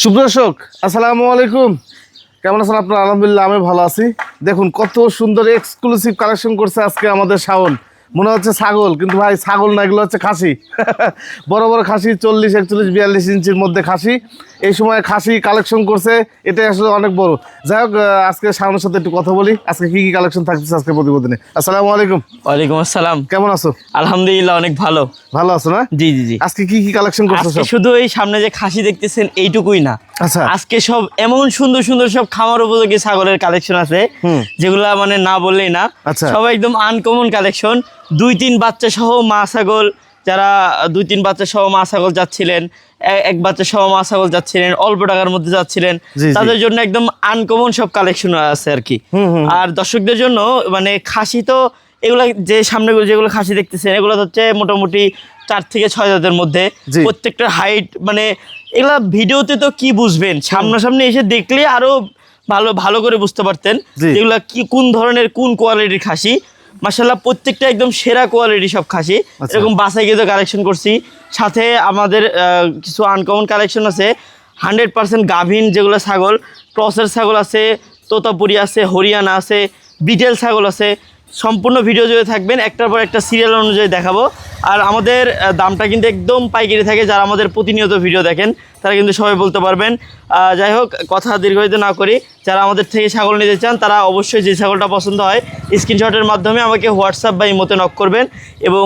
সুপ্রদর্শক আসসালামু আলাইকুম, কেমন আছেন আপনারা? আলহামদুলিল্লাহ আমি ভালো আছি। দেখুন কত সুন্দর এক্সক্লুসিভ কালেকশন করছে আজকে আমাদের শাওন। মনে হচ্ছে ছাগল, কিন্তু ভাই ছাগল না, এগুলো হচ্ছে খাসি। বড় বড় খাসি, 40, 41, 42 ইঞ্চির মধ্যে খাসি। এই সময় খাসি কালেকশন করছে, এটাই আসলে অনেক বড়। যাই হোক, আজকে শাওনের সাথে একটু কথা বলি, আজকে কি কি কালেকশন থাকতেছে আজকে প্রতিবেদনে। আসসালামু আলাইকুম। ওয়ালাইকুম আসসালাম। কেমন আছো? আলহামদুলিল্লাহ অনেক ভালো। ভালো আছো না? জি জি জি। আজকে কি কি কালেকশন করছো? আজকে শুধু এই সামনে যে খাসি দেখতেছেন এইটুকুই না, আচ্ছা, আজকে সব এমন সুন্দর সুন্দর সব খামার উপযোগী ছাগলের কালেকশন আছে যেগুলা মানে না বললেই না। আচ্ছা। সব একদম আনকমন কালেকশন। 2-3 বাচ্চা সহ মা ছাগল, যারা 2-3 বাচ্চা সহ মা ছাগল যাচ্ছিলেন, এক বাচ্চা সহ মা ছাগল যাচ্ছিলেন, অল্প টাকার মধ্যে যাচ্ছিলেন, জি, জি। তাদের জন্য একদম আনকমন সব কালেকশন আছে আর কি। আর দর্শকদের জন্য মানে খাসি তো এগুলা যে সামনে যেগুলো খাসি দেখতেছেন এগুলো হচ্ছে মোটামুটি 4 থেকে 6 জাতের মধ্যে। জি। প্রত্যেকটা হাইট মানে এগুলা ভিডিওতে তো কি বুঝবেন, সামনাসামনি এসে দেখলে আরো ভালো ভালো করে বুঝতে পারতেন জি। এগুলা কি কোন ধরনের কোন কোয়ালিটির খাসি। মাশাআল্লাহ প্রত্যেকটা একদম সেরা কোয়ালিটি সব খাসি। আচ্ছা। এরকম বাছাই কিন্তু কালেকশন করছি। সাথে আমাদের কিছু আনকমন কালেকশন আছে। 100% গাভীন যেগুলো ছাগল, ক্রসের ছাগল আছে, তোতাপুরি আছে, হরিয়ানা আছে, বিটেল ছাগল আছে। সম্পূর্ণ ভিডিও জুড়ে থাকবেন, একটার পর একটা সিরিয়াল অনুযায়ী দেখাবো। আর আমাদের দামটা কিন্তু একদম পাইকারি থাকে। যারা আমাদের প্রতিনিয়ত ভিডিও দেখেন তারা কিন্তু সবাই বলতে পারবেন। যাই হোক, কথা দীর্ঘায়িত না করি, যারা আমাদের থেকে ছাগল নিতে চান তারা অবশ্যই যে ছাগলটা পছন্দ হয় স্ক্রিনশটের মাধ্যমে আমাকে হোয়াটসঅ্যাপ বা ইমোতে নক করবেন এবং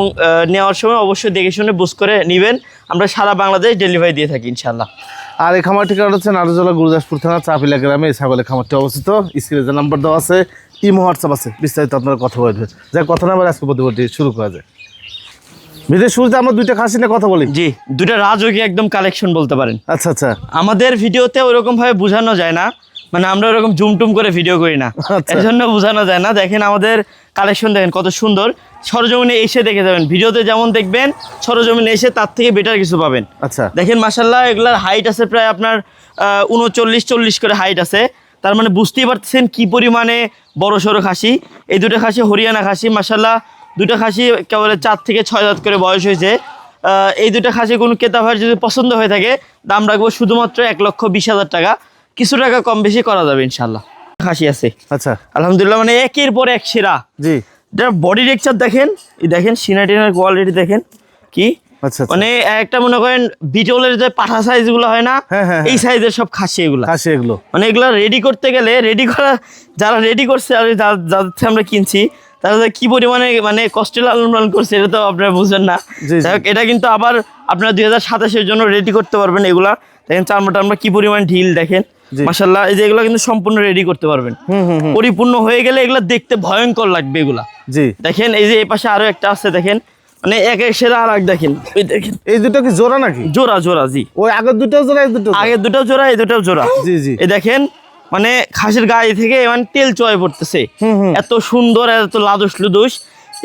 নেওয়ার সময় অবশ্যই দেখে শুনে বুঝ করে নেবেন। আমরা সারা বাংলাদেশ ডেলিভারি দিয়ে থাকি ইনশাল্লাহ। আর এই খামার ঠিকানা হচ্ছে নারুজলা গুরুদাসপুর থানা চাপিলা গ্রামে এই ছাগলের খামারটি অবস্থিত। স্ক্রিনে যে নাম্বার দেওয়া আছে, ইমো হোয়াটসঅ্যাপ আছে, বিস্তারিত আপনারা কথা বলবেন। যাই কথা না বলে আজকে প্রতিবেদনটি শুরু করা যায়। ভিডিওর শুরুতে আমরা দুইটা খাসি নিয়ে কথা বলি। জি, দুটা রাজকীয় একদম কালেকশন বলতে পারেন। আচ্ছা আচ্ছা আমাদের ভিডিওতে ওরকম ভাবে বোঝানো যায় না, মানে আমরা ওরকম জুমটুম করে ভিডিও করি না, আচ্ছা। এর জন্য বোঝানো যায় না। দেখেন আমাদের কালেকশন, দেখেন কত সুন্দর। সরজমিনে এসে দেখে যাবেন, ভিডিওতে যেমন দেখবেন সরজমিনে এসে তার থেকে বেটার কিছু পাবেন। আচ্ছা। দেখেন মাশাআল্লাহ এগুলার হাইট আছে প্রায় আপনার 39-40 করে হাইট আছে। তার মানে বুঝতেই পারতেছেন কি পরিমাণে বড় সড়ো খাসি। এই দুটো খাসি হরিয়ানা খাসি। মাশাআল্লাহ দুটো খাসি কেবল 4 থেকে 6 দাঁত করে বয়স হয়েছে। এই দুটো খাসি কোনো ক্রেতা ভাইয়ের যদি পছন্দ হয়ে থাকে দাম রাখবো শুধুমাত্র 1,20,000 টাকা। কিছু টাকা কম বেশি করা যাবে ইনশাল্লাহ। খাসি আছে আচ্ছা। আলহামদুলিল্লাহ, মানে একের পর এক সেরা। জি। যার বডি টেক্সচার দেখেন, এই দেখেন সিনাটিনার কোয়ালিটি দেখেন কি, আচ্ছা। মানে একটা মনে করেন বিটলের যে পাঠা সাইজ গুলো হয় না, হ্যাঁ, হ্যাঁ, এই সাইজের সব খাসি এগুলো। খাসি এগুলো মানে এগুলো রেডি করতে গেলে, রেডি করা যারা রেডি করছে আর যাদের থেকে আমরা কিনছি তারা কি পরিমাণে মানে কষ্টে লালন পালন করছে এটা তো আপনারা বুঝেন না। জি, জি। যাই হোক, এটা কিন্তু আবার আপনারা 2027-এর জন্য রেডি করতে পারবেন। এগুলা দেখেন চামড়াটা আমরা কি পরিমাণ ঢিল দেখেন। জি। মাশাআল্লাহ, এই যে এগুলো কিন্তু সম্পূর্ণ রেডি করতে পারবেন। পরিপূর্ণ হয়ে গেলে এগুলা দেখতে ভয়ঙ্কর লাগবে এগুলা। জি। দেখেন এই যে এই পাশে আরো একটা আছে, দেখেন মানে এক এক সেরা আর এক দেখেন, ওই দেখেন এই দুটো কি জোড়া নাকি? জোড়া জোড়া। জি, ওই আগের দুটো জোড়া, এই দুটো আগের দুটাও জোড়া, এই দুটাও জোড়া। জি জি। এই দেখেন মানে খাসির গায়ে থেকে মানে তেল চয়ে পড়তেছে, এত সুন্দর, এত লাদুস লুদুস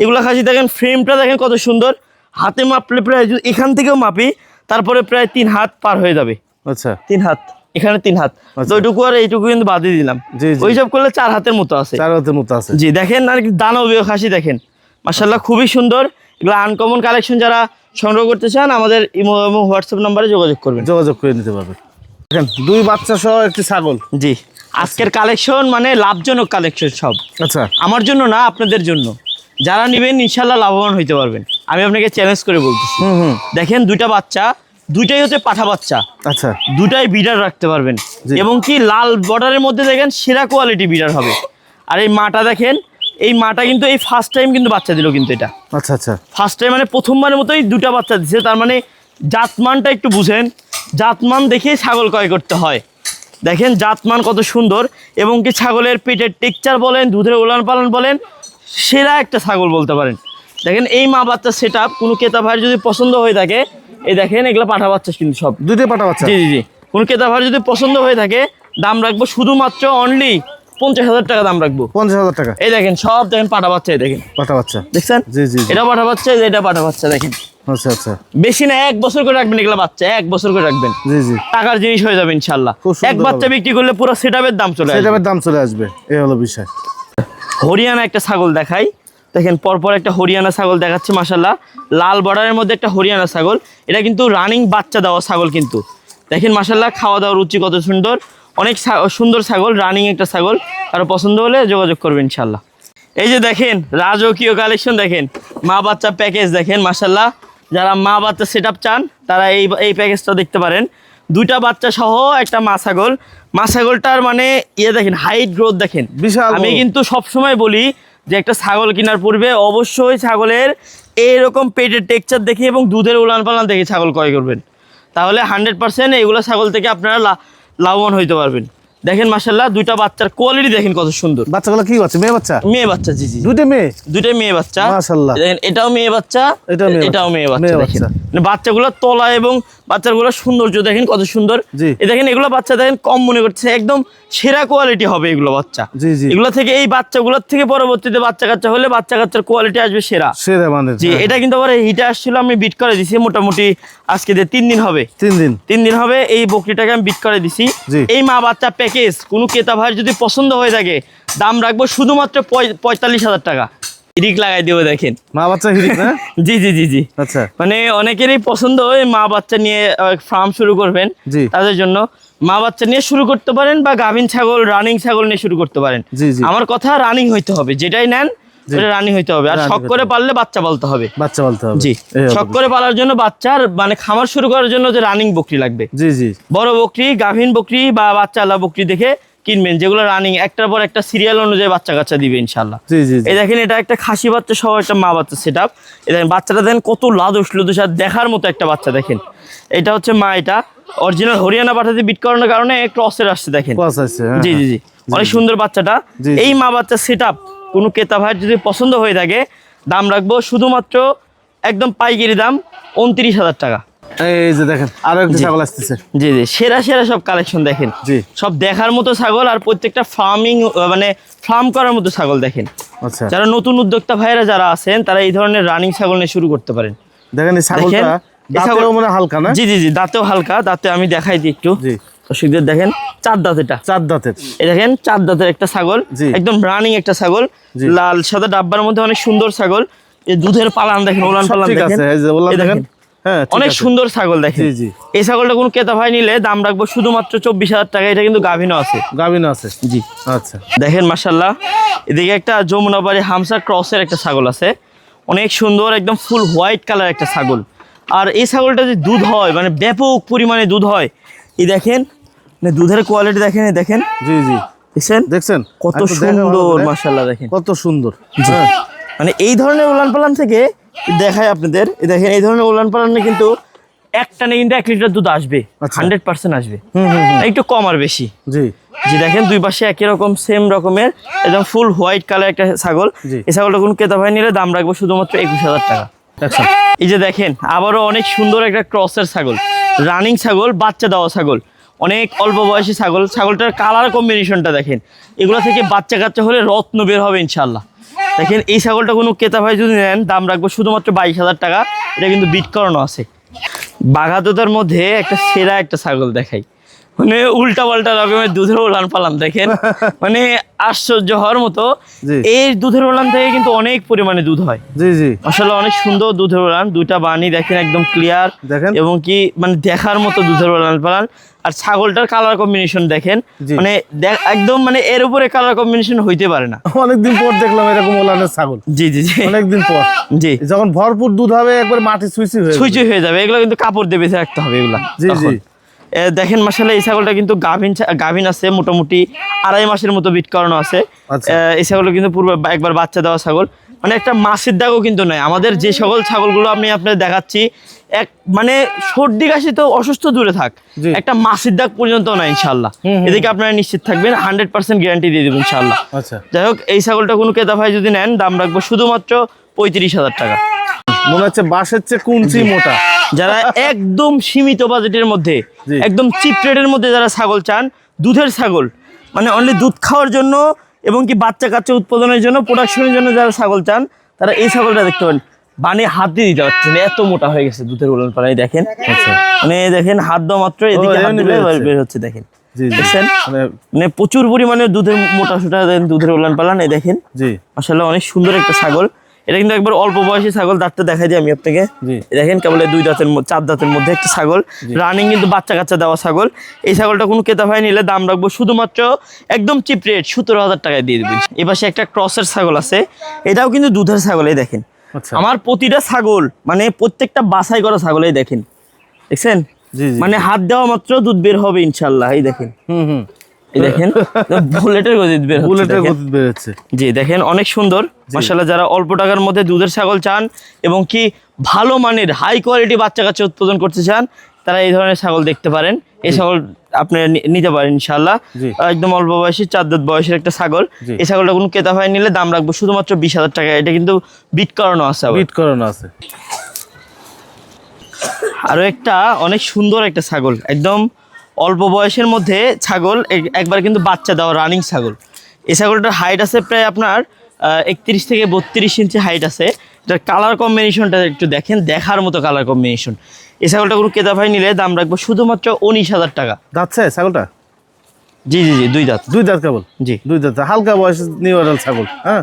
এগুলা খাসি। দেখেন ফ্রেমটা দেখেন কত সুন্দর। হাতে মাপলে প্রায় এখান থেকেও মাপি, তারপরে প্রায় 3 হাত পার হয়ে যাবে। আচ্ছা। 3 হাত, এখানে 3 হাত। আচ্ছা। তো ওইটুকু আর এইটুকু কিন্তু বাদই দিলাম। জি, জি। ওইসব করলে 4 হাতের মতো আছে। 4 হাতের মতো আছে। জি, দেখেন আর কি দানবীয় খাসি দেখেন। মাশাআল্লাহ খুবই সুন্দর। এগুলো আনকমন কালেকশন, যারা সংগ্রহ করতে চান আমাদের ইমো এবং হোয়াটসঅ্যাপ নাম্বারে যোগাযোগ করবেন, যোগাযোগ করে নিতে পারবেন। দেখেন 2 বাচ্চা সহ একটি ছাগল। জি, আজকের কালেকশন মানে লাভজনক কালেকশন সব। আচ্ছা। আমার জন্য না, আপনাদের জন্য। যারা নেবেন ইনশাল্লাহ লাভবান হইতে পারবেন, আমি আপনাকে চ্যালেঞ্জ করে বলতেছি। দেখেন দুইটা বাচ্চা, দুইটাই হচ্ছে পাঠা বাচ্চা। আচ্ছা। দুটাই বিডার রাখতে পারবেন। জি। এবং কি লাল বর্ডারের মধ্যে দেখেন সেরা কোয়ালিটি বিডার হবে। আর এই মাটা দেখেন, এই মাটা কিন্তু এই ফার্স্ট টাইম কিন্তু বাচ্চা দিল, কিন্তু এটা আচ্ছা আচ্ছা। ফার্স্ট টাইম মানে প্রথমবারের মতোই দুটা বাচ্চা দিচ্ছে। তার মানে জাতমানটা একটু বুঝেন, জাতমান দেখে ছাগল ক্রয় করতে হয়। দেখেন জাতমান কত সুন্দর, এবং কি ছাগলের পেটের টেক্সচার বলেন, দুধের উলান পালন বলেন, সেরা একটা ছাগল বলতে পারেন। দেখেন এই মা বাচ্চা সেট আপ কোনো ক্রেতা ভাইয়ের যদি পছন্দ হয়ে থাকে, এই দেখেন এগুলো পাঠা বাচ্চা কিন্তু সব দুইটাই পাঠা বাচ্চা। জি জি জি। কোনো ক্রেতা ভাইয়ের যদি পছন্দ হয়ে থাকে দাম রাখবো শুধুমাত্র অনলি 50,000 টাকা দাম রাখবো। 50,000 টাকা। এই দেখেন সব দেখেন পাঠা বাচ্চা, এই দেখেন পাঠা বাচ্চা। দেখছেন? জি জি জি। এটা পাঠা বাচ্চা, এটা পাঠা বাচ্চা দেখেন। আচ্ছা আচ্ছা। বেশি না, 1 বছর করে রাখবেন এগুলা বাচ্চা, 1 বছর করে রাখবেন। জি জি। টাকার জিনিস হয়ে যাবে ইনশাল্লাহ। খুব সুন্দর এক বাচ্চা হবে। বিক্রি করলে পুরো সেটআপের দাম চলে আসবে। সেটার দাম চলে আসবে, এই হলো বিষয়। হরিয়ানা একটা ছাগল দেখাই। দেখেন পরপর একটা হরিয়ানা ছাগল দেখাচ্ছে মাশাল্লাহ। লাল বর্ডারের মধ্যে একটা হরিয়ানা ছাগল। এটা কিন্তু রানিং বাচ্চা দেওয়া ছাগল, কিন্তু দেখেন মাশাআল্লাহ খাওয়া দাওয়ার রুচি কত সুন্দর, অনেক সুন্দর ছাগল, রানিং একটা ছাগল। কারো পছন্দ হলে যোগাযোগ করবেন ইনশাল্লাহ। এই যে দেখেন রাজকীয় কালেকশন, দেখেন মা বাচ্চা প্যাকেজ দেখেন মাশাআল্লাহ। যারা মা বাচ্চা সেট চান তারা এই প্যাকেজটা দেখতে পারেন। 2টা বাচ্চা সহ একটা মা ছাগল। মা ছাগলটার মানে দেখেন হাইট গ্রোথ দেখেন বিশাল। আমি কিন্তু সবসময় বলি যে একটা ছাগল কেনার পূর্বে অবশ্যই ছাগলের এইরকম পেটের টেক্সচার দেখে এবং দুধের উলান পালান দেখে ছাগল ক্রয় করবেন, তাহলে 100% এইগুলো ছাগল থেকে আপনারা লাভবান হইতে পারবেন। দেখেন মাশাআল্লাহ 2টা বাচ্চার কোয়ালিটি দেখেন কত সুন্দর। বাচ্চাগুলো কি বাচ্চা? মেয়ে বাচ্চা? মেয়ে বাচ্চা, জি জি। 2টা মেয়ে? 2টাই মেয়ে বাচ্চা মাশাআল্লাহ। দেখেন এটাও মেয়ে বাচ্চা, এটাও মেয়ে বাচ্চা। মেয়ে দেখেন বাচ্চা। মানে বাচ্চাগুলোর তলা এবং বাচ্চাগুলোর সৌন্দর্য দেখেন কত সুন্দর। জি। এই দেখেন এগুলো বাচ্চা দেখেন কম মনে করছে, একদম সেরা কোয়ালিটি হবে এগুলো বাচ্চা। জি জি। এগুলো থেকে এই বাচ্চাগুলোর থেকে পরবর্তীতে বাচ্চা কাচ্চা হলে বাচ্চা কাচ্চার কোয়ালিটি আসবে সেরা। সেরা মানে? জি। এটা কিন্তু আবার হিটে আসছিল, আমি বিট করে দিছি মোটামুটি আজকে 3 দিন হবে। 3 দিন হবে এই বকরিটাকে আমি বিট করে দিছি। জি। এই মা বাচ্চা প্যাকেজ কোনো ক্রেতা ভাইয়ের যদি পছন্দ হয়ে থাকে দাম রাখবো শুধুমাত্র 45,000 টাকা। হিরিক লাগাই দেবো দেখেন মা বাচ্চা হিরিক না? জি জি জি জি। আচ্ছা। মানে অনেকেরই পছন্দ হয় মা বাচ্চা নিয়ে ফার্ম শুরু করবেন, জি। তাদের জন্য মা বাচ্চা নিয়ে শুরু করতে পারেন বা গাভীন ছাগল রানিং ছাগল নিয়ে শুরু করতে পারেন। জি জি। আমার কথা রানিং হইতে হবে, যেটাই নেন ওটা রানিং হইতে হবে, আর শখ করে পারলে বাচ্চা পালতে হবে। বাচ্চা পালতে হবে। জি। শখ করে পালার জন্য বাচ্চার মানে খামার শুরু করার জন্য যে রানিং বকরি লাগবে। জি জি। বড় বকরি, গাভীন বকরি বা বাচ্চাওয়ালা বকরি দেখে কিনবেন, যেগুলো রানিং একটার পর একটা সিরিয়াল অনুযায়ী বাচ্চা কাচ্চা দিবে ইনশাল্লাহ। জি জি। এই দেখেন এটা একটা খাসি বাচ্চা সহ একটা মা বাচ্চা সেট আপ। এই দেখেন বাচ্চাটা দেখেন কত লাদুস লুদুস আর দেখার মতো একটা বাচ্চা দেখেন। এটা হচ্ছে মা, এটা অরিজিনাল হরিয়ানা পাঠাতে বিট করানোর কারণে ক্রসের আসছে দেখেন। জি জি জি। অনেক সুন্দর বাচ্চাটা। এই মা বাচ্চা সেট আপ কোনো ক্রেতা ভাইয়ের যদি পছন্দ হয়ে থাকে দাম রাখবো শুধুমাত্র একদম পাইকারি দাম 29,000 টাকা। এই যে দেখেন আরো একটা ছাগল আসতেছে। জি জি। সেরা সব কালেকশন দেখেন। জি। সব দেখার মতো ছাগল আর প্রত্যেকটা মানে ফার্ম করার মতো ছাগল দেখেন। আচ্ছা। যারা নতুন উদ্যোক্তা ভাইয়েরা যারা আছেন তারা এই ধরনের রানিং ছাগল নিয়ে শুরু করতে পারেন। দেখেন এই ছাগলটা দাঁতেও মনে হালকা না? জি জি জি। দাঁতেও হালকা, দাঁতে আমি দেখাই দিই একটু। জি। দর্শকদের দেখেন 4 দাঁত, এটা 4 দাঁতের। এই দেখেন 4 দাঁতের একটা ছাগল, একদম রানিং একটা ছাগল, লাল সাদা ডাব্বার মধ্যে অনেক সুন্দর ছাগল। এই দুধের পালান দেখেন, ওলান পালান দেখেন। এই যে ওলান দেখেন। হ্যাঁ অনেক সুন্দর ছাগল দেখেন। জি জি। এই ছাগলটা কোন ক্রেতা ভাই নিলে দাম রাখবো শুধুমাত্র 24,000 টাকা। এটা কিন্তু গাভীনও আছে। গাভীনও আছে? জি। আচ্ছা। দেখেন মাশাআল্লাহ এদিকে একটা যমুনাবাড়ি হামসা ক্রসের একটা ছাগল আছে, অনেক সুন্দর একদম ফুল হোয়াইট কালার একটা ছাগল। আর এই ছাগলটা যে দুধ হয় মানে ব্যাপক পরিমাণে দুধ হয়। এই দেখেন মানে দুধের কোয়ালিটি দেখেন, এই দেখেন। জি জি। দেখছেন কত সুন্দর মাশাআল্লাহ দেখেন কত সুন্দর। মানে এই ধরনের উলান পালান থেকে দেখায় আপনাদের। দেখেন এই ধরনের উলান পালানে কিন্তু একটানে কিন্তু 1 লিটার দুধ আসবে, 100% আসবে, একটু কম আর বেশি। জি জি। দেখেন দুই পাশে একই রকম সেম রকমের একদম ফুল হোয়াইট কালার একটা ছাগল। এই ছাগলটা কোন ক্রেতা ভাই নিলে দাম রাখবো শুধুমাত্র 21,000 টাকা। আচ্ছা। এই যে দেখেন আবারও অনেক সুন্দর একটা ক্রসের ছাগল, রানিং ছাগল, বাচ্চা দেওয়া ছাগল, অনেক অল্প বয়সী ছাগল। ছাগলটার কালার কম্বিনেশনটা দেখেন, এগুলো থেকে বাচ্চা কাচ্চা হলে রত্ন বের হবে ইনশাল্লাহ। দেখেন এই ছাগলটা কোনো ক্রেতা ভাই যদি নেন দাম রাখবো শুধুমাত্র 22,000 টাকা। এটা কিন্তু বিট করানো আছে। বাঘাদোতার মধ্যে একটা সেরা একটা ছাগল দেখাই, মানে উল্টা পাল্টা রকমের দুধের উলান পালান দেখেন, মানে আশ্চর্য হওয়ার মতো। এই দুধের উলান থেকে কিন্তু অনেক পরিমাণে দুধ হয়। জি জি। আসলে অনেক সুন্দর দুধের উলান, 2টা বানি দেখেন একদম ক্লিয়ার এবং কি মানে দেখার মতো দুধের উলান পালান। আর ছাগলটার কালার কম্বিনেশন দেখেন, মানে একদম মানে এর উপরে কালার কম্বিনেশন হইতে পারে না। অনেকদিন পর দেখলাম এরকম ওলানের ছাগল। জি জি জি। অনেকদিন পর। জি। যখন ভরপুর দুধ হবে একবার মাটি সুইচি হয়ে যাবে। এগুলো কিন্তু কাপড় দিয়ে বেঁধে রাখতে হবে এগুলা। জি জি। দেখেন মাশাআল্লাহ এই ছাগলটা কিন্তু গাভীন আছে, মোটামুটি 2.5 মাসের মতো বিট করানো আছে। এই ছাগলটা কিন্তু পূর্বে একবার বাচ্চা দেওয়া ছাগল, মানে একটা মাছের দাগও কিন্তু নাই। আমাদের যে সকল ছাগলগুলো আমি আপনাদের দেখাচ্ছি মানে সর্দি কাশি তো অসুস্থ দূরে থাক, একটা মাছের দাগ পর্যন্ত নাই ইনশাল্লাহ। এদিকে আপনারা নিশ্চিত থাকবেন, 100% গ্যারান্টি দিয়ে দেবো ইনশাল্লাহ। যাই হোক এই ছাগলটা কোনো ক্রেতা ভাই যদি নেন দাম রাখবো শুধুমাত্র 35,000 টাকা। মনে হচ্ছে বাঁশের চেয়ে কুঞ্চি মোটা। যারা একদম সীমিত বাজেটের মধ্যে একদম চিপ রেটের মধ্যে যারা ছাগল চান, দুধের ছাগল মানে অনলি দুধ খাওয়ার জন্য এবং কি বাচ্চা কাচ্চা উৎপাদনের জন্য, প্রোডাকশনের জন্য যারা ছাগল চান তারা এই ছাগলটা দেখতে পারেন। বানে হাত দিয়ে দিতে পারছেন, এত মোটা হয়ে গেছে দুধের উলান পালান। দেখেন মানে দেখেন হাত দেওয়া মাত্র এদিকে হাত দিলে বের হচ্ছে দেখেন। দেখছেন মানে প্রচুর পরিমাণে দুধের মোটা সোটা দুধের উলান পালান। এই দেখেন মাশাআল্লাহ অনেক সুন্দর একটা ছাগল। এটা কিন্তু একবার অল্প বয়সী ছাগল, দাঁতটা দেখাই দিই আমি আপনাকে। জি। দেখেন কেবল 4 দাঁতের মধ্যে একটা ছাগল, রানিং কিন্তু বাচ্চা কাচ্চা দেওয়া ছাগল। এই ছাগলটা কোনো ক্রেতা ভাই নিলে দাম রাখবো শুধুমাত্র একদম চিপ রেট 17,000 টাকায় দিয়ে দেবেন। এপাশে একটা ক্রসের ছাগল আছে, এটাও কিন্তু দুধের ছাগল। এই দেখেন আচ্ছা। আমার প্রতিটা ছাগল মানে প্রত্যেকটা বাছাই করা ছাগল। এই দেখেন, দেখছেন জি জি। মানে হাত দেওয়া মাত্র দুধ বের হবে ইনশাল্লাহ। এই দেখেন, হুম। এই দেখেন বুলেটের গতি বের হচ্ছে, বুলেটের দেখেন। গতি বেড়েছে। জি দেখেন অনেক সুন্দর মাশাআল্লাহ। যারা অল্প টাকার মধ্যে দুধের ছাগল চান এবং কি ভালো মানের হাই কোয়ালিটি বাচ্চা কাচ্চা উৎপাদন করতে চান, তারা এই ধরনের ছাগল দেখতে পারেন। এই ছাগল আপনি নিতে পারেন ইনশাআল্লাহ। জি। একদম অল্প বয়সী 4 দাঁত বয়সের একটা ছাগল। জি। এই ছাগলটা কোনো ক্রেতা ভাই নিলে দাম রাখবো শুধুমাত্র 20,000 টাকা। এটা কিন্তু বিট করানো আছে আবার। বিট করানো আছে। আরো একটা অনেক সুন্দর একটা ছাগল, একদম অল্প বয়সের মধ্যে ছাগল, একবার কিন্তু বাচ্চা দেওয়া রানিং ছাগল। এই ছাগলটার হাইট আছে প্রায় আপনার 31 থেকে 32 ইঞ্চি হাইট আছে। এটার কালার কম্বিনেশনটা একটু দেখেন, দেখার মতো কালার কম্বিনেশন। এই ছাগলটা কোনো ক্রেতা ভাই নিলে দাম রাখবো শুধুমাত্র 19,000 টাকা। যাচ্ছে ছাগলটা? জি জি জি, 2 দাঁত। 2 দাঁত কেবল? জি। 2 দাঁত, হালকা বয়স নিউ অ্যাডাল্ট ছাগল। হ্যাঁ,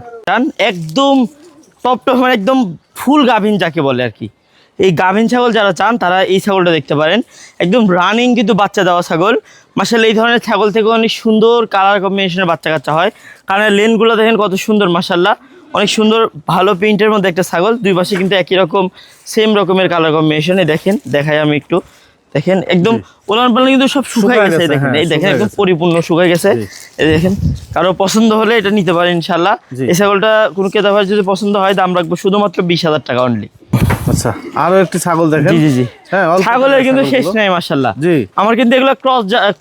একদম টপ মানে একদম ফুল গাভিন যাকে বলে আর কি। এই গাভিন ছাগল যারা চান তারা এই ছাগলটা দেখতে পারেন। একদম রানিং কিন্তু বাচ্চা দেওয়া ছাগল। মাশাআল্লাহ এই ধরনের ছাগল থেকে অনেক সুন্দর কালার কম্বিনেশনের বাচ্চা কাচ্চা হয়। কারণ লেনগুলো দেখেন কত সুন্দর মাশাআল্লাহ, অনেক সুন্দর ভালো প্রিন্টের মধ্যে একটা ছাগল। দুই পাশে কিন্তু একই রকম সেম রকমের কালার কম্বিনেশনে। দেখেন, দেখাই আমি একটু। দেখেন একদম ওলান পালান কিন্তু সব শুকাই গেছে। গেছে, দেখেন, হ্যাঁ, এই দেখেন শুকায় একদম গেছে। পরিপূর্ণ শুকাই গেছে। জি। এই দেখেন, কারো পছন্দ হলে এটা নিতে পারেন ইনশাআল্লাহ। জি। এই ছাগলটা কোনো ক্রেতা ভাই যদি পছন্দ হয় দাম রাখবো শুধুমাত্র 20,000 টাকা অনলি। আচ্ছা, আরো একটি ছাগল দেখেন। জি জি জি। হ্যাঁ, অল্প ছাগলের টাকার কিন্তু শেষ ছাগলগুলো। নাই মাশাআল্লাহ। জি। আমার কিন্তু এগুলো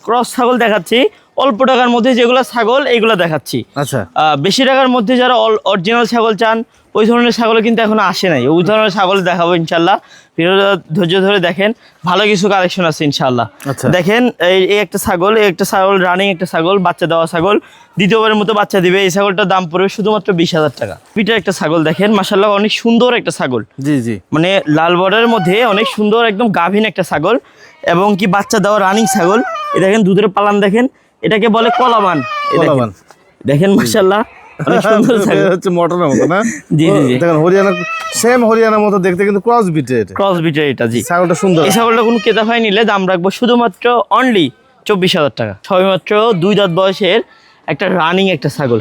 ক্রস ছাগল দেখাচ্ছি, অল্প টাকার মধ্যে যেগুলো ছাগল এইগুলো দেখাচ্ছি। আচ্ছা। বেশি টাকার মধ্যে যারা অরিজিনাল ছাগল চান, ওই ধরনের ছাগল কিন্তু এখনো আসে নাই। ওই ধরনের ছাগল দেখাবো ইনশাআল্লাহ। ভিডিওটা ধৈর্য ধরে দেখেন, ভালো কিছু কালেকশন আছে ইনশাআল্লাহ। আচ্ছা। দেখেন এই একটা ছাগল, রানিং একটা ছাগল, বাচ্চা দেওয়া ছাগল, দ্বিতীয়বারের মতো বাচ্চা দিবে। এই ছাগলটার দাম পড়বে শুধুমাত্র 20,000 টাকা। পিটার একটা ছাগল দেখেন মাশাআল্লাহ, অনেক সুন্দর একটা ছাগল। জি জি। মানে লাল বর্ডারের মধ্যে অনেক সুন্দর একদম গাভীন একটা ছাগল এবং কি বাচ্চা দেওয়া রানিং ছাগল। এ দেখেন দুধের পালান দেখেন, এটাকে বলে কলাবান। এই দেখেন, কলাবান। দেখেন মাশাআল্লাহ অনেক সুন্দর ছাগল। হচ্ছে মটনের মতো না? জি, জি, জি। দেখেন হরিয়ানা, সেম হরিয়ানার মতো দেখতে, কিন্তু ক্রস বিটেড। ক্রস বিটের এটা। জি। ছাগলটা সুন্দর। এই ছাগলটা কোনো ক্রেতা ভাই নিলে দাম রাখবো শুধুমাত্র অনলি 24,000 টাকা। সবেমাত্র 2 দাঁত বয়সের একটা রানিং একটা ছাগল,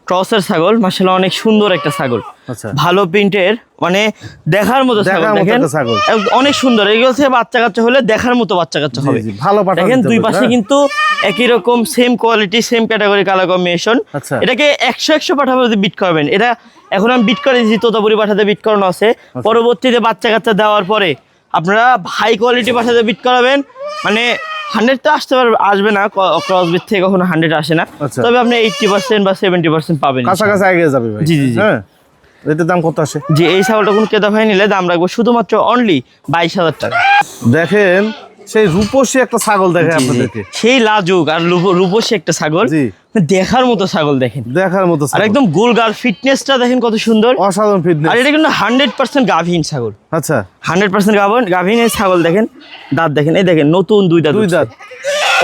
ক্রসের ছাগল মাশাআল্লাহ, অনেক সুন্দর একটা ছাগল। আচ্ছা। ভালো প্রিন্টের, মানে দেখার মতো ছাগল। দেখার মতো দেখেন একটা ছাগল। অনেক সুন্দর। এগুলো থেকে বাচ্চা কাচ্চা হলে দেখার মতো বাচ্চা কাচ্চা জি, হবে। জি, ভালো পাঠা দেখেন দিতে দুই হবে, পাশে হ্যাঁ। কিন্তু একই রকম same quality, same category colour combination. আচ্ছা। এটাকে 100 পাঠাবে বিট করবেন। এটা এখন আমি বিট করে দিচ্ছি, তোতাপুরি পাঠাতে বিট করানো আছে। পরবর্তীতে বাচ্চা কাচ্চা দেওয়ার পরে আপনারা হাই কোয়ালিটি পাঠাতে বিট করাবেন। মানে 100 তো আসবে না, ক্রস বিট থেকে কখনো 100 আসে না। আচ্ছা। তবে আপনি 80% বা 70% পাবেন। কাছাকাছি এগিয়ে যাবে ভাই। জি, জি, জি। হ্যাঁ, এটার দাম কত আসে? জি, এই ছাগলটা কোনো ক্রেতা ভাই নিলে দাম রাখবো শুধুমাত্র অনলি 22,000 টাকা। দেখেন সেই রূপসী একটা ছাগল দেখে জি, জি। আপনাদেরকে। সেই লাজুক আর রূপসী একটা ছাগল, জি। দেখার মতো ছাগল। দেখেন দেখার মতো আর ছাগল। একদম গোলগাল, ফিটনেসটা দেখেন কত সুন্দর। অসাধারণ ফিটনেস। আর এটা কিন্তু 100% গাভীন ছাগল। আচ্ছা। 100% গাভীন এই ছাগল। দেখেন দাঁত দেখেন, এই দেখেন নতুন 2 দাঁত। 2 উঠছে। দাঁত।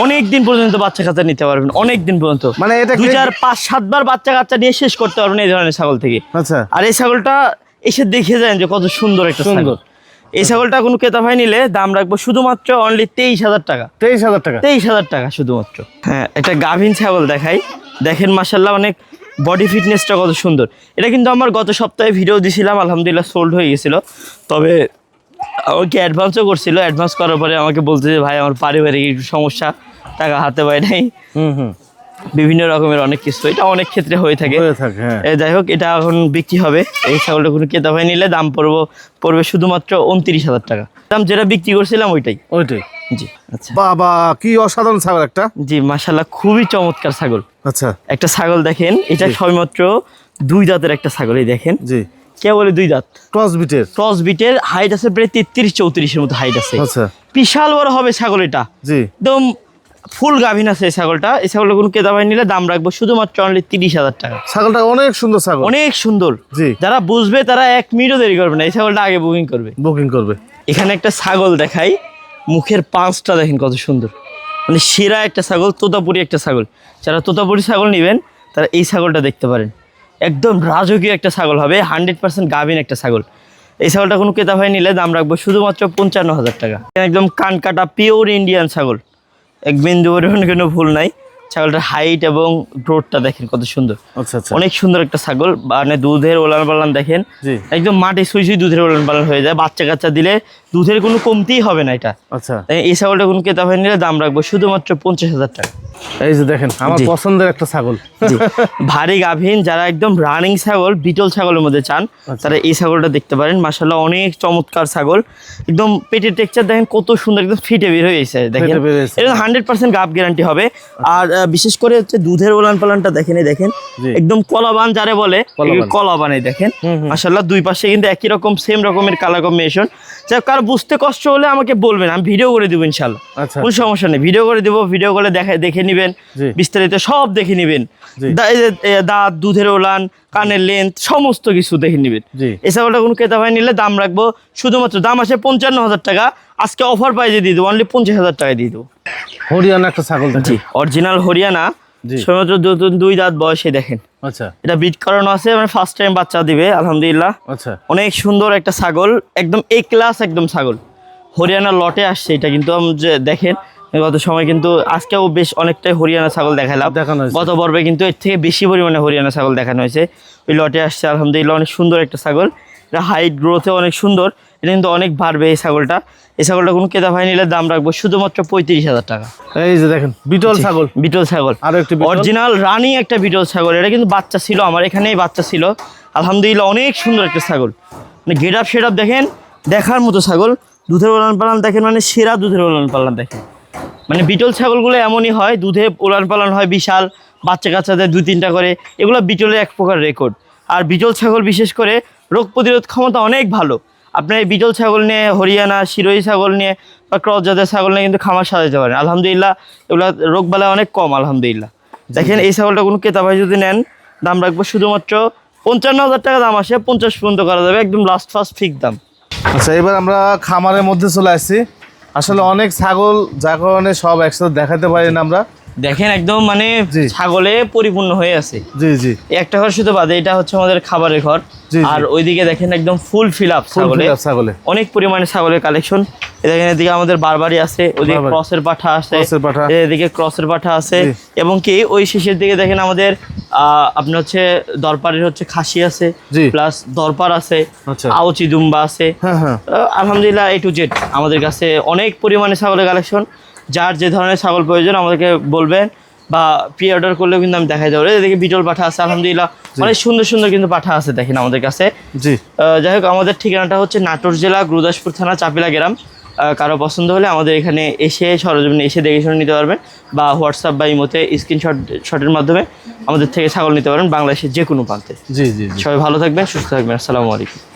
অনেক দিন পর্যন্ত বাচ্চা কাচ্চা নিতে পারবেন, অনেক দিন পর্যন্ত। মানে এটা 2, 4, 5, 7 বার বাচ্চা কাচ্চা নিয়ে শেষ করতে পারবেন এই ধরনের ছাগল থেকে। আচ্ছা। আর এই ছাগলটা এসে দেখে যান যে কত সুন্দর একটা ছাগল। এই ছাগলটা কোনো ক্রেতা ভাই নিলে দাম রাখবো শুধুমাত্র অনলি 23,000 টাকা। 23,000 টাকা। 23,000 টাকা শুধুমাত্র। হ্যাঁ, একটা গাভীন ছাগল দেখাই। দেখেন মাশাআল্লাহ অনেক বডি ফিটনেসটা কত সুন্দর। এটা কিন্তু আমার গত সপ্তাহে ভিডিও দিছিলাম, আলহামদুলিল্লাহ সোল্ড হয়ে গেছিলো। তবে আমাকে অ্যাডভান্সও করছিল। অ্যাডভান্স করার পরে আমাকে বলতে যে ভাই আমার পারিবারিক একটু সমস্যা, টাকা হাতে পাই নাই, হুম। বিভিন্ন রকমের অনেক কিছু, এটা অনেক ক্ষেত্রে হয়ে থাকে। হয়ে থাকে, হ্যাঁ। যাই হোক, এটা এখন বিক্রি হবে। এই ছাগলটা কোনো ক্রেতা ভাই নিলে দাম পড়বে শুধুমাত্র 29,000 টাকা। দাম যেটা বিক্রি করছিলাম ওইটাই। ওইটাই। জি। আচ্ছা। বাবা, কি অসাধারণ ছাগল একটা। জি মাশাআল্লাহ, খুবই চমৎকার ছাগল। আচ্ছা। একটা ছাগল দেখেন, এটা সবেমাত্র 2 দাঁতের একটা ছাগল। এই দেখেন, জি। কে বলে 2 দাঁত? ক্রস বিটের। ক্রস বিটের, হাইট আছে প্রায় 33-34 এর মতো হাইট আছে। আচ্ছা। বিশাল বড় হবে ছাগল এটা। জি। একদম ফুল গাভীন আছে এই ছাগলটা। এই ছাগলটা কোনো ক্রেতা ভাই নিলে দাম রাখবো শুধুমাত্র অনলি 30,000 টাকা। ছাগলটা অনেক সুন্দর ছাগল। অনেক সুন্দর। জি। যারা বুঝবে তারা 1 মিনিটও দেরি করবে না, এই ছাগলটা আগে বুকিং করবে। বুকিং করবে। এখানে একটা ছাগল দেখাই, মুখের পাঁচটা দেখেন কত সুন্দর, মানে সেরা একটা ছাগল, তোতাপুরি একটা ছাগল। যারা তোতাপুরি ছাগল নেবেন তারা এই ছাগলটা দেখতে পারেন। একদম রাজকীয় একটা ছাগল হবে, 100% গাভিন একটা ছাগল। এই ছাগলটা কোনো ক্রেতা ভাই নিলে দাম রাখবো শুধুমাত্র 55,000 টাকা। একদম কান কাটা পিওর ইন্ডিয়ান ছাগল, এক বিন্দু পরিমাণ কোনো ভুল নাই। ছাগলটার হাইট এবং গ্রোথটা দেখেন কত সুন্দর, আচ্ছা আচ্ছা, অনেক সুন্দর একটা ছাগল। মানে দুধের ওলান পালান দেখেন, জি একদম মাটি সুই সুই দুধের ওলান পালান হয়ে যায়। বাচ্চা কাচ্চা দিলে দুধের কোনো কমতিই হবে না এটা। আচ্ছা, এই ছাগলটা কোনো ক্রেতা ভাই নিলে দাম রাখবো শুধুমাত্র 50,000 টাকা। এই যে দেখেন আমার জি। পছন্দের একটা ছাগল। জি, ভারী গাভীন যারা একদম রানিং ছাগল, বিটল ছাগলের মধ্যে চান, তারা এই ছাগলটা দেখতে পারেন। মাশাআল্লাহ অনেক চমৎকার ছাগল, একদম পেটের টেক্সচার দেখেন কত সুন্দর, একদম ফিটে বের হয়ে গেছে দেখেন। ফিটে বের হয়েছে। এটা 100% গাভ গ্যারান্টি হবে। আর বিশেষ করে হচ্ছে দুধের ওলান পালানটা দেখেন, এই দেখেন জি। একদম কলাবান যারে বলে, কলাবান। কলাবানে দেখেন মাশাআল্লাহ দুই পাশে কিন্তু একই রকম সেম রকমের কালার কম্বিনেশন। যা কার বুঝতে কষ্ট হলে আমাকে বলবেন, আমি ভিডিও করে দিব ইনশাআল্লাহ, আচ্ছা, কোনো সমস্যা নেই। ভিডিও করে দিব, ভিডিও করে দেখে নেবেন, জি। বিস্তারিত সব দেখে নেবেন। জি। এই যে দাঁত, দুধের ওলান, কানের লেন্থ সমস্ত কিছু দেখে নেবেন। জি। এই ছাগলটা কোনো ক্রেতা ভাই নিলে দাম রাখবো শুধুমাত্র, দাম আছে 55,000 টাকা, আজকে অফার প্রাইজে দিয়ে দেবো, অনলি 50,000 টাকায় দিয়ে দেবো। হরিয়ানা একটা ছাগল দেখেন। জি, অরিজিনাল হরিয়ানা, জি। শুধুমাত্র দুই দাঁত বয়সে দেখেন। আচ্ছা এটা বিট করানো আছে, মানে ফার্স্ট টাইম বাচ্চা দিবে আলহামদুলিল্লাহ। আচ্ছা, অনেক সুন্দর একটা ছাগল, একদম এ ক্লাস একদম ছাগল। হরিয়ানা লটে আসছে এটা, কিন্তু যে দেখেন গত সময় কিন্তু আজকেও বেশ অনেকটাই হরিয়ানা ছাগল দেখালাম। দেখানো হয়েছে। গত পর্বে কিন্তু এর থেকে বেশি পরিমাণে হরিয়ানা ছাগল দেখানো হয়েছে। ওই লটে আসছে আলহামদুলিল্লাহ, অনেক সুন্দর একটা ছাগল। এটা হাইট গ্রোথে অনেক সুন্দর, এটা কিন্তু অনেক বাড়বে এই ছাগলটা। এই ছাগলটা কোনো ক্রেতা ভাই নিলে দাম রাখবো শুধুমাত্র 35,000 টাকা। এই যে দেখেন বিটল ছাগল, বিটল ছাগল, আরো একটি বিটল। অরিজিনাল রানি একটা বিটল ছাগল। এটা কিন্তু বাচ্চা ছিল, আমার এখানেই বাচ্চা ছিল আলহামদুলিল্লাহ। অনেক সুন্দর একটা ছাগল, মানে গেট আপ সেট আপ দেখেন, দেখার মতো ছাগল। দুধের ওলান পালান দেখেন, মানে সেরা দুধের ওলান পালান দেখেন। মানে বিটল ছাগলগুলো এমনই হয়, দুধে ওলান পালান হয় বিশাল, বাচ্চা কাচ্চাদের 2-3টা করে, এগুলো বিটলের এক প্রকার রেকর্ড। আর বিটল ছাগল বিশেষ করে রোগ প্রতিরোধ ক্ষমতা অনেক ভালো। আপনার এই বিটল ছাগল নিয়ে, হরিয়ানা শিরোহী ছাগল নিয়ে বা ক্রস জাতের ছাগল নিয়ে কিন্তু খামার সাজাতে পারেন আলহামদুলিল্লাহ। এগুলো রোগ বালা অনেক কম আলহামদুলিল্লাহ। দেখেন এই ছাগলটা কোনো ক্রেতা ভাই যদি নেন, দাম রাখবো শুধুমাত্র 55,000 টাকা। দাম আসে 50 পর্যন্ত করা যাবে, একদম লাস্ট ফার্স্ট ফিক্স দাম। আচ্ছা, এবার আমরা খামারের মধ্যে চলে আসছি। আসলে অনেক ছাগল, যার কারণে সব একসাথে দেখাতে পারি না আমরা। দেখেন একদম মানে জি। ছাগলে পরিপূর্ণ হয়ে আছে। জি জি, এই একটা ঘর শুধু বাদে, এটা হচ্ছে আমাদের খাবারের ঘর। জি, জি। আর ওইদিকে দেখেন একদম ফুল ফিল আপ ফুল ছাগলে, ফিল আপ ছাগলে। অনেক পরিমাণে ছাগলের কালেকশন। দেখেন এদিকে আমাদের বারবারি আছে, ওদিকে বারবারি। ক্রসের পাঠা আছে, ক্রসের পাঠা। এদিকে ক্রসের পাঠা আছে। জি। এবং কি ওই শেষের দিকে দেখেন আমাদের আপনার হচ্ছে দরপারের হচ্ছে খাসি আছে, জি। প্লাস দরপার আছে, আচ্ছা। আউচি দুম্বা আছে। হ্যাঁ হ্যাঁ, আলহামদুলিল্লাহ A to Z আমাদের কাছে অনেক পরিমাণে ছাগলের কালেকশন। যার যে ধরনের ছাগল প্রয়োজন আমাদেরকে বলবেন, বা প্রি অর্ডার করলেও কিন্তু আমি দেখাই দেবো। এদিকে বিটল পাঠা আছে আলহামদুলিল্লাহ, অনেক সুন্দর সুন্দর কিন্তু পাঠা আছে দেখেন আমাদের কাছে। জি। যাই হোক, আমাদের ঠিকানাটা হচ্ছে নাটোর জেলা গুরুদাসপুর থানা চাপিলা গ্রাম। কারো পছন্দ হলে আমাদের এখানে এসে সরজমিনে এসে দেখে শুনে নিতে পারবেন, বা হোয়াটসঅ্যাপ বা ইমোতে স্ক্রিনশটের মাধ্যমে আমাদের থেকে ছাগল নিতে পারেন বাংলাদেশের যে কোনো প্রান্তে। জি জি জি। সবাই ভালো থাকবেন, সুস্থ থাকবেন, আসসালামু আলাইকুম।